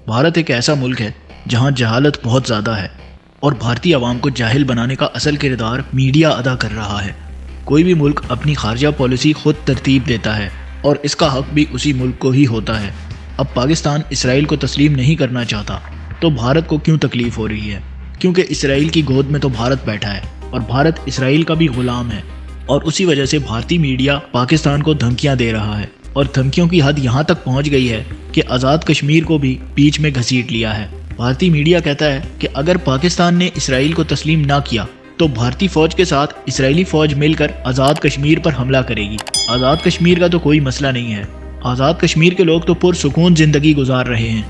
भारत एक ऐसा मुल्क है जहां जहालत बहुत ज़्यादा है और भारतीय आवाम को जाहिल बनाने का असल किरदार मीडिया अदा कर रहा है। कोई भी मुल्क अपनी खारजा पॉलिसी खुद तरतीब देता है और इसका हक भी उसी मुल्क को ही होता है। अब पाकिस्तान इसराइल को तस्लीम नहीं करना चाहता तो भारत को क्यों तकलीफ हो रही है? क्योंकि इसराइल की गोद में तो भारत बैठा है और भारत इसराइल का भी गुलाम है और उसी वजह से भारतीय मीडिया पाकिस्तान को धमकियां दे रहा है और धमकियों की हद यहाँ तक पहुँच गई है कि आज़ाद कश्मीर को भी बीच में घसीट लिया है। भारतीय मीडिया कहता है कि अगर पाकिस्तान ने इसराइल को तस्लीम ना किया तो भारतीय फौज के साथ इसराइली फौज मिलकर आज़ाद कश्मीर पर हमला करेगी। आज़ाद कश्मीर का तो कोई मसला नहीं है, आज़ाद कश्मीर के लोग तो पुरसुकून जिंदगी गुजार रहे हैं।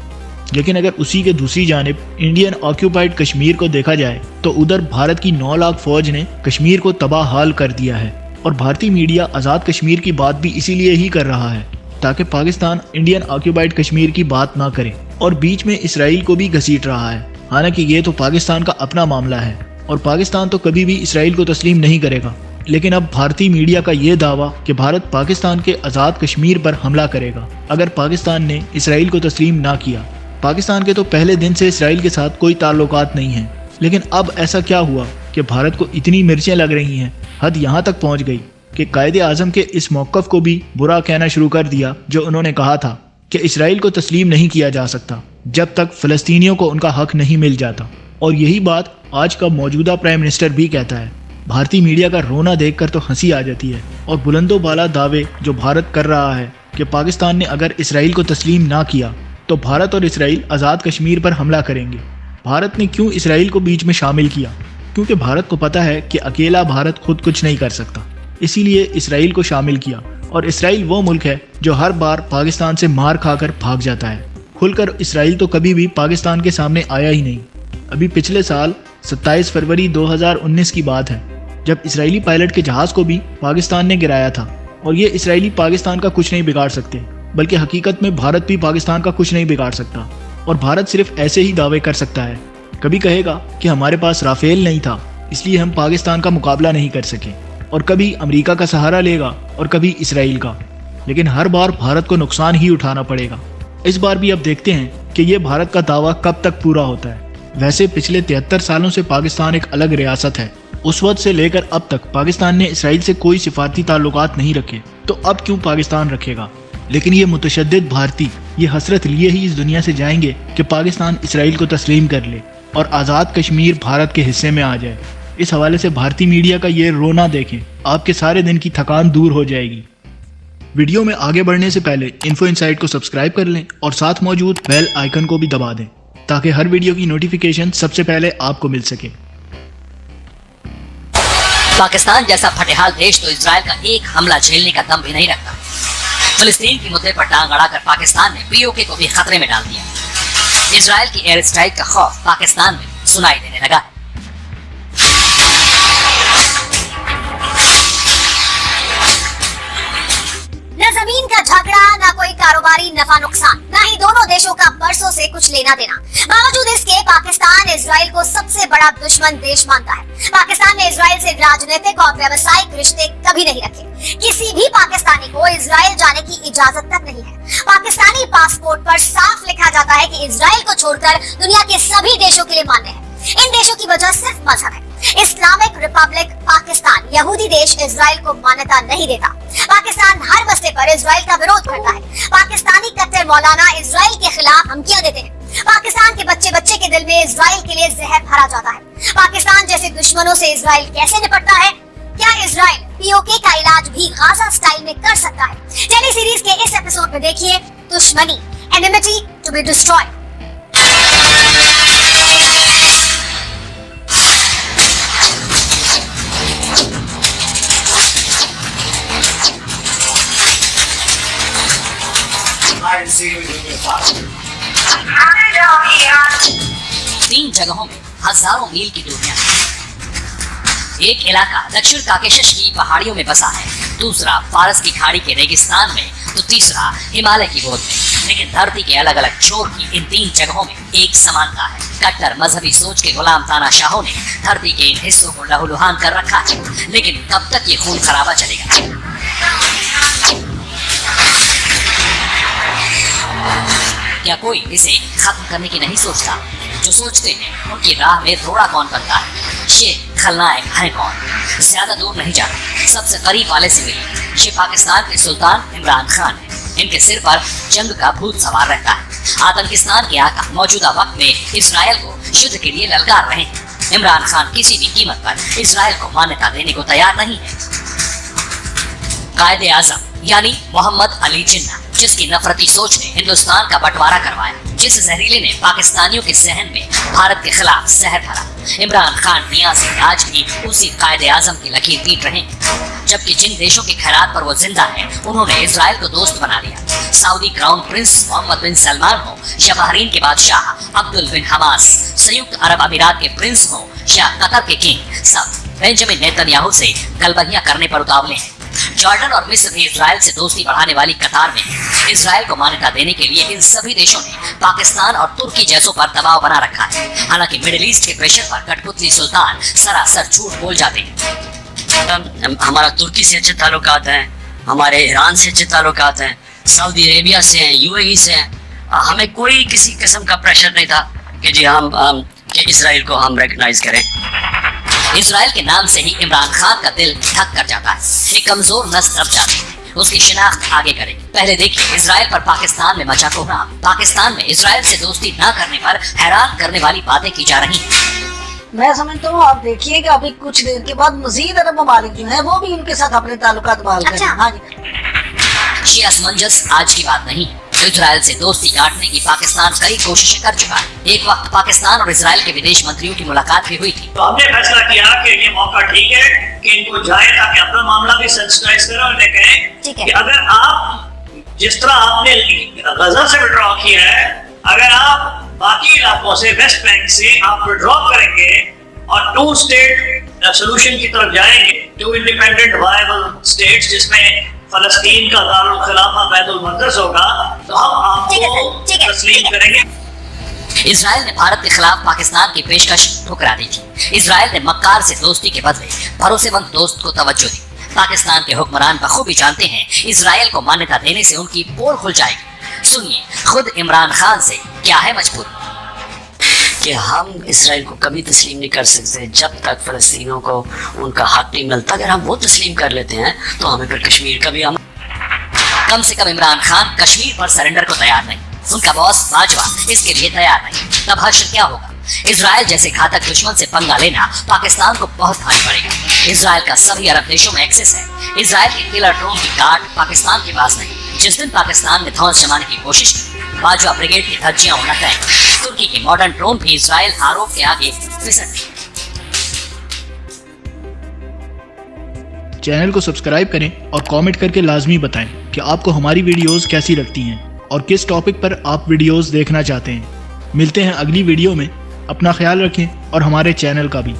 लेकिन अगर उसी के दूसरी जानिब इंडियन ऑक्यूपाइड कश्मीर को देखा जाए तो उधर भारत की 9 लाख फौज ने कश्मीर को तबाह हाल कर दिया है और भारतीय मीडिया आज़ाद कश्मीर की बात भी इसीलिए ही कर रहा है ताकि पाकिस्तान इंडियन ऑक्यूपाइड कश्मीर की बात ना करे और बीच में इसराइल को भी घसीट रहा है। हालांकि ये तो पाकिस्तान का अपना मामला है और पाकिस्तान तो कभी भी इसराइल को तस्लीम नहीं करेगा। लेकिन अब भारतीय मीडिया का ये दावा कि भारत पाकिस्तान के आज़ाद कश्मीर पर हमला करेगा अगर पाकिस्तान ने इसराइल को तस्लीम ना किया। पाकिस्तान के तो पहले दिन से इसराइल के साथ कोई ताल्लुकात नहीं है, लेकिन अब ऐसा क्या हुआ कि भारत को इतनी मिर्चें लग रही हैं? हद यहाँ तक पहुँच गई कि कायदे आज़म के इस मौक़िफ़ को भी बुरा कहना शुरू कर दिया जो उन्होंने कहा था कि इसराइल को तस्लीम नहीं किया जा सकता जब तक फ़लस्तीनियों को उनका हक नहीं मिल जाता। और यही बात आज का मौजूदा प्राइम मिनिस्टर भी कहता है। भारतीय मीडिया का रोना देखकर तो हंसी आ जाती है और बुलंदो बाला दावे जो भारत कर रहा है कि पाकिस्तान ने अगर इसराइल को तस्लीम ना किया तो भारत और इसराइल आज़ाद कश्मीर पर हमला करेंगे। भारत ने क्यों इसराइल को बीच में शामिल किया? क्योंकि भारत को पता है कि अकेला भारत खुद कुछ नहीं कर सकता, इसीलिए इसराइल को शामिल किया। और इसराइल वो मुल्क है जो हर बार पाकिस्तान से मार खाकर भाग जाता है। खुलकर इसराइल तो कभी भी पाकिस्तान के सामने आया ही नहीं। अभी पिछले साल 27 फरवरी 2019 की बात है जब इसराइली पायलट के जहाज़ को भी पाकिस्तान ने गिराया था। और ये इसराइली पाकिस्तान का कुछ नहीं बिगाड़ सकते, बल्कि हकीकत में भारत भी पाकिस्तान का कुछ नहीं बिगाड़ सकता। और भारत सिर्फ ऐसे ही दावे कर सकता है। कभी कहेगा कि हमारे पास राफेल नहीं था इसलिए हम पाकिस्तान का मुकाबला नहीं कर सके, और कभी अमेरिका का सहारा लेगा और कभी इसराइल का। लेकिन हर बार भारत को नुकसान ही उठाना पड़ेगा। इस बार भी अब देखते हैं कि ये भारत का दावा कब तक पूरा होता है। वैसे पिछले 73 सालों से पाकिस्तान एक अलग रियासत है। उस वक्त से लेकर अब तक पाकिस्तान ने इसराइल से कोई सिफारती ताल्लुकात नहीं रखे, तो अब क्यों पाकिस्तान रखेगा? लेकिन ये मुतशद्दिद भारतीय ये हसरत लिए ही इस दुनिया से जाएंगे कि पाकिस्तान इसराइल को तस्लीम कर ले और आज़ाद कश्मीर भारत के हिस्से में आ जाए। इस हवाले से भारतीय मीडिया का ये रोना देखें, आपके सारे दिन की थकान दूर हो जाएगी। वीडियो में आगे बढ़ने से पहले इन्फो इनसाइट को सब्सक्राइब कर लें और साथ मौजूद बेल आइकन को भी दबा दें ताकि हर वीडियो की नोटिफिकेशन सबसे पहले आपको मिल सके। पाकिस्तान जैसा फटेहाल देश तो इजराइल का एक हमला झेलने का दम भी नहीं रखता। फिलिस्तीन के मुद्दे पर टांग अड़ाकर पाकिस्तान ने पीओके को भी खतरे में डाल दिया। इजराइल की एयर स्ट्राइक का खौफ पाकिस्तान में सुनाई देने लगा है। न जमीन का झगड़ा, न कोई कारोबारी नफा नुकसान, न ही दोनों देशों का बरसों से कुछ लेना देना। बावजूद इसके पाकिस्तान इजराइल को सबसे बड़ा दुश्मन देश मानता है। पाकिस्तान ने इजराइल से राजनीतिक और व्यावसायिक रिश्ते कभी नहीं रखे। किसी भी पाकिस्तानी को इजराइल जाने की इजाजत तक नहीं है। पाकिस्तानी पासपोर्ट पर साफ लिखा जाता है कि इजराइल को छोड़कर दुनिया के सभी देशों के लिए मान्य है। इन देशों की वजह सिर्फ मजहब है। इस्लामिक रिपब्लिक पाकिस्तान यहूदी देश इजराइल को मान्यता नहीं देता। पाकिस्तान हर मसले पर इजराइल का विरोध करता है। पाकिस्तानी कट्टर मौलाना इजराइल के खिलाफ धमकियां देते हैं। पाकिस्तान के बच्चे बच्चे के दिल में इजराइल के लिए जहर भरा जाता है। पाकिस्तान जैसे दुश्मनों से इजराइल कैसे निपटता है? क्या इजराइल पीओके का इलाज भी गाजा स्टाइल में कर सकता है? टेली सीरीज के इस एपिसोड में देखिए दुश्मनी, एनिमिटी टू बी डिस्ट्रॉयड। तीन जगहों में हजारों मील की दूरियां। एक इलाका दक्षिण काकेशस की पहाड़ियों में बसा है, दूसरा फारस की खाड़ी के रेगिस्तान में, तो तीसरा हिमालय की गोद में। लेकिन धरती के अलग अलग छोर की इन तीन जगहों में एक समानता है। कट्टर मजहबी सोच के गुलाम तानाशाहों ने धरती के इन हिस्सों को लहूलुहान कर रखा है। लेकिन कब तक ये खून खराबा चलेगा? क्या कोई इसे खत्म करने की नहीं सोचता? जो सोचते हैं उनकी राह में रोड़ा कौन बनता है? ये खलनायक है कौन? ज्यादा दूर नहीं जाते, सबसे करीब वाले से मिले। ये पाकिस्तान के सुल्तान इमरान खान है। इनके सिर पर जंग का भूत सवार रहता है। आतंकिस्तान के आका मौजूदा वक्त में इसराइल को युद्ध के लिए ललकार रहे हैं। इमरान खान किसी भी कीमत पर इसराइल को मान्यता देने को तैयार नहीं है। कायदे आजम यानी मोहम्मद अली जिन्ना, जिसकी नफरती सोच ने हिंदुस्तान का बंटवारा करवाया, जिस जहरीले ने पाकिस्तानियों के जहन में भारत के खिलाफ जहर भरा, इमरान खान नियाज़ी आज भी उसी कायदे आजम की लकीर पीट रहे हैं। जबकि जिन देशों के खैरात पर वो जिंदा है, उन्होंने इसराइल को दोस्त बना लिया। सऊदी क्राउन प्रिंस मोहम्मद बिन सलमान हो या बहरीन के बादशाह अब्दुल बिन हमास, संयुक्त अरब अमीरात के प्रिंस हो या कतर के किंग, सब बेंजामिन नेतन्याहू से गलबहियां करने पर उतावले हैं। जॉर्डन और मिस्र भी इसराइल से दोस्ती बढ़ाने वाली कतार में है। इसराइल को मान्यता देने के लिए इन सभी देशों ने पाकिस्तान और तुर्की जैसों पर दबाव बना रखा है। हालांकि मिडिल ईस्ट के प्रेशर पर कठपुतली सुल्तान सरासर झूठ बोल जाते हैं। हमारा तुर्की से अच्छे ताल्लुकात हैं, हमारे ईरान से अच्छे ताल्लुकात हैं, सऊदी अरेबिया से हैं, यूएई से हैं। हमें कोई किसी किस्म का प्रेशर नहीं था कि जी हम कि इसराइल को हम रिकॉग्नाइज करें। इसराइल के नाम से ही इमरान खान का दिल धक कर जाता है। एक कमजोर नस दब जाती है। उसकी शिनाख्त आगे करें। पहले देखिए इसराइल पर पाकिस्तान में मचा कोहराम। पाकिस्तान में इसराइल से दोस्ती न करने पर हैरान करने वाली बातें की जा रही हैं। मैं समझता हूँ, आप देखिए कि अभी कुछ देर के बाद मजीद अरब ममालिक जो है वो भी उनके साथ अपने ताल्लुकात बहाल करें। हाँ जी, ये असमंजस आज की बात नहीं। इसराइल से दोस्ती काटने की पाकिस्तान कई कोशिशें कर चुका है। एक वक्त पाकिस्तान और इसराइल के विदेश मंत्रियों की मुलाकात भी हुई थी। तो हमने फैसला किया कि ये मौका ठीक है कि इनको जाए ताकि अपना मामला भी सेंसिटाइज करें और उन्हें कहें कि अगर आप जिस तरह आपने गजा से विड्रॉ किया है, अगर आप बाकी इलाकों से वेस्ट बैंक से आप विड्रॉ करेंगे और 2 स्टेट सोल्यूशन की तरफ जाएंगे, 2 इंडिपेंडेंट वायबल स्टेट्स जिसमें फलस्तीन का दारुल खिलाफा बैतुल मक़दस होगा, तो हम आपको तस्लीम करेंगे। इसराइल ने भारत के खिलाफ पाकिस्तान की पेशकश ठुकरा दी थी। इसराइल ने मक्कार से दोस्ती के बदले भरोसेमंद दोस्त को तवज्जो दी। पाकिस्तान के हुक्मरान बखूबी जानते हैं इसराइल को मान्यता देने से उनकी पोल खुल जाएगी। सुनिए खुद इमरान खान से क्या है मजबूरी कि हम इसराइल को कभी तस्लीम नहीं कर सकते जब तक फ़लस्तीनियों को उनका हक नहीं मिलता। अगर हम वो तस्लीम कर लेते हैं तो हमें फिर कश्मीर का भी हम कम से कम इमरान खान कश्मीर पर सरेंडर को तैयार नहीं। उनका बॉस बाजवा इसके लिए तैयार नहीं। तब हश्र क्या होगा? इसराइल जैसे घातक दुश्मन से पंगा लेना पाकिस्तान को बहुत भारी पड़ेगा। इसराइल का सभी अरब देशों में एक्सेस है। इसराइल के किलर ड्रोन की गार्ड पाकिस्तान के पास नहीं। जिस दिन पाकिस्तान ने धौंस जमाने की कोशिश की, बाजवा ब्रिगेड की धज्जियां उड़ना तय। तुर्की के मॉडर्न ड्रोन भी इसराइल आरोप के आगे फिसलते। चैनल को सब्सक्राइब करें और कमेंट करके लाजमी बताएं कि आपको हमारी वीडियोस कैसी लगती हैं और किस टॉपिक पर आप वीडियोस देखना चाहते हैं। मिलते हैं अगली वीडियो में। अपना ख्याल रखें और हमारे चैनल का भी।